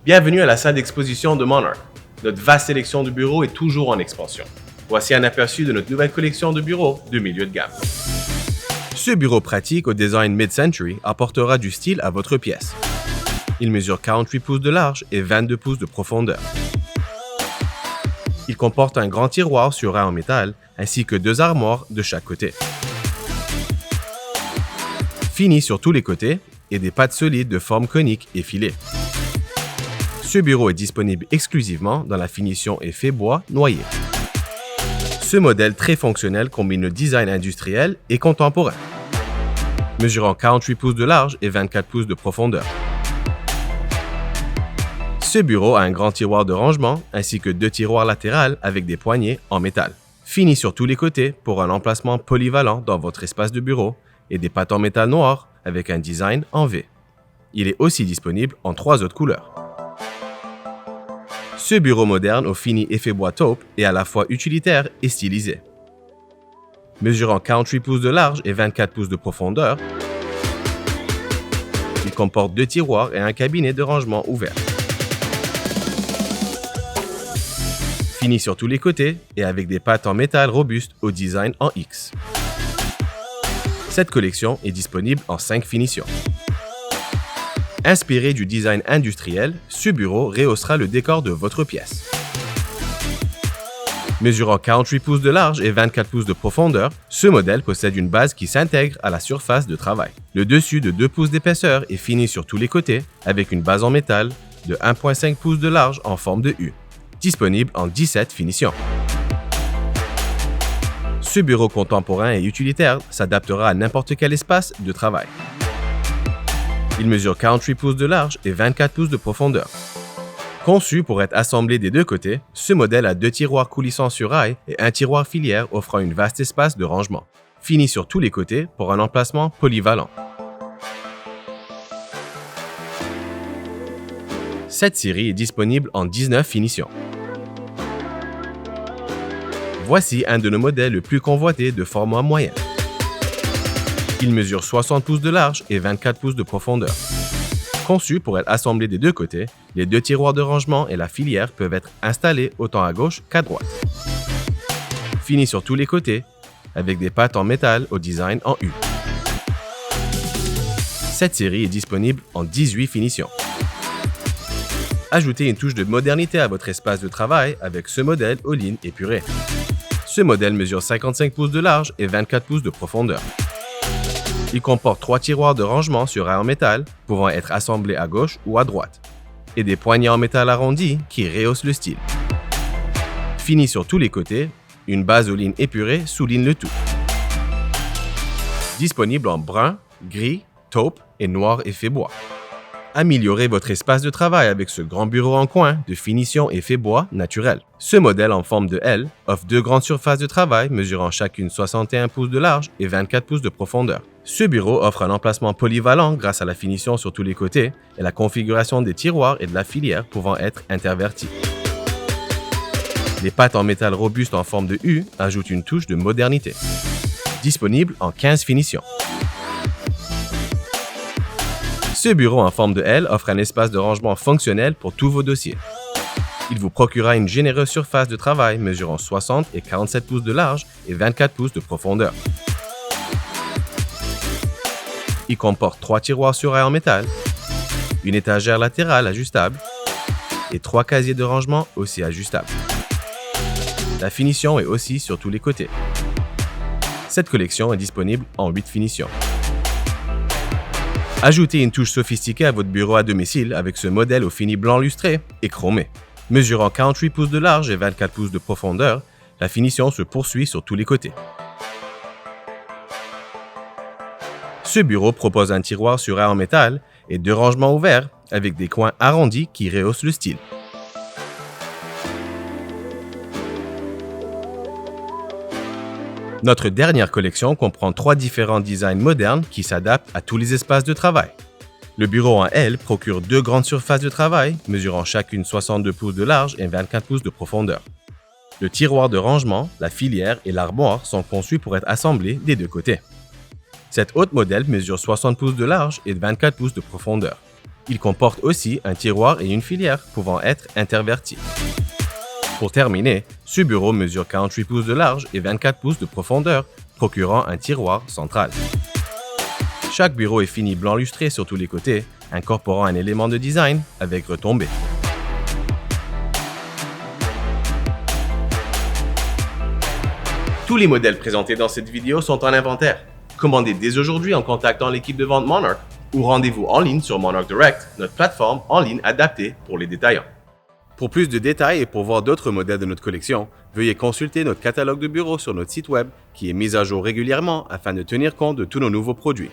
Bienvenue à la salle d'exposition de Monarch. Notre vaste sélection de bureaux est toujours en expansion. Voici un aperçu de notre nouvelle collection de bureaux de milieu de gamme. Ce bureau pratique au design mid-century apportera du style à votre pièce. Il mesure 48 pouces de large et 22 pouces de profondeur. Il comporte un grand tiroir sur rail en métal ainsi que 2 armoires de chaque côté. Fini sur tous les côtés et des pattes solides de forme conique et filées. Ce bureau est disponible exclusivement dans la finition effet bois noyer. Ce modèle très fonctionnel combine le design industriel et contemporain. Mesurant 48 pouces de large et 24 pouces de profondeur. Ce bureau a un grand tiroir de rangement ainsi que 2 tiroirs latérales avec des poignées en métal. Fini sur tous les côtés pour un emplacement polyvalent dans votre espace de bureau et des pattes en métal noir avec un design en V. Il est aussi disponible en 3 autres couleurs. Ce bureau moderne au fini effet bois taupe est à la fois utilitaire et stylisé. Mesurant 48 pouces de large et 24 pouces de profondeur, il comporte 2 tiroirs et un cabinet de rangement ouvert. Fini sur tous les côtés et avec des pattes en métal robustes au design en X. Cette collection est disponible en 5 finitions. Inspiré du design industriel, ce bureau rehaussera le décor de votre pièce. Mesurant 48 pouces de large et 24 pouces de profondeur, ce modèle possède une base qui s'intègre à la surface de travail. Le dessus de 2 pouces d'épaisseur est fini sur tous les côtés avec une base en métal de 1,5 pouces de large en forme de U. Disponible en 17 finitions. Ce bureau contemporain et utilitaire s'adaptera à n'importe quel espace de travail. Il mesure 48 pouces de large et 24 pouces de profondeur. Conçu pour être assemblé des 2 côtés, ce modèle a 2 tiroirs coulissants sur rail et un tiroir filière offrant un vaste espace de rangement. Fini sur tous les côtés pour un emplacement polyvalent. Cette série est disponible en 19 finitions. Voici un de nos modèles le plus convoités de format moyen. Il mesure 60 pouces de large et 24 pouces de profondeur. Conçu pour être assemblé des 2 côtés, les 2 tiroirs de rangement et la filière peuvent être installés autant à gauche qu'à droite. Fini sur tous les côtés, avec des pattes en métal au design en U. Cette série est disponible en 18 finitions. Ajoutez une touche de modernité à votre espace de travail avec ce modèle aux lignes épurées. Ce modèle mesure 55 pouces de large et 24 pouces de profondeur. Il comporte 3 tiroirs de rangement sur rail en métal pouvant être assemblés à gauche ou à droite et des poignées en métal arrondies qui rehaussent le style. Fini sur tous les côtés, une base aux lignes épurées souligne le tout. Disponible en brun, gris, taupe et noir effet bois. Améliorez votre espace de travail avec ce grand bureau en coin de finition effet bois naturel. Ce modèle en forme de L offre 2 grandes surfaces de travail mesurant chacune 61 pouces de large et 24 pouces de profondeur. Ce bureau offre un emplacement polyvalent grâce à la finition sur tous les côtés et la configuration des tiroirs et de la filière pouvant être intervertis. Les pattes en métal robuste en forme de U ajoutent une touche de modernité. Disponible en 15 finitions. Ce bureau en forme de L offre un espace de rangement fonctionnel pour tous vos dossiers. Il vous procurera une généreuse surface de travail mesurant 60 et 47 pouces de large et 24 pouces de profondeur. Il comporte 3 tiroirs sur rail en métal, une étagère latérale ajustable et 3 casiers de rangement aussi ajustables. La finition est aussi sur tous les côtés. Cette collection est disponible en 8 finitions. Ajoutez une touche sophistiquée à votre bureau à domicile avec ce modèle au fini blanc lustré et chromé. Mesurant 48 pouces de large et 24 pouces de profondeur, la finition se poursuit sur tous les côtés. Ce bureau propose un tiroir sur rail en métal et 2 rangements ouverts avec des coins arrondis qui rehaussent le style. Notre dernière collection comprend 3 différents designs modernes qui s'adaptent à tous les espaces de travail. Le bureau en L procure 2 grandes surfaces de travail, mesurant chacune 62 pouces de large et 24 pouces de profondeur. Le tiroir de rangement, la filière et l'armoire sont conçus pour être assemblés des 2 côtés. Cette haute modèle mesure 60 pouces de large et 24 pouces de profondeur. Il comporte aussi un tiroir et une filière pouvant être intervertis. Pour terminer, ce bureau mesure 48 pouces de large et 24 pouces de profondeur, procurant un tiroir central. Chaque bureau est fini blanc lustré sur tous les côtés, incorporant un élément de design avec retombées. Tous les modèles présentés dans cette vidéo sont en inventaire. Commandez dès aujourd'hui en contactant l'équipe de vente Monarch ou rendez-vous en ligne sur Monarch Direct, notre plateforme en ligne adaptée pour les détaillants. Pour plus de détails et pour voir d'autres modèles de notre collection, veuillez consulter notre catalogue de bureaux sur notre site web qui est mis à jour régulièrement afin de tenir compte de tous nos nouveaux produits.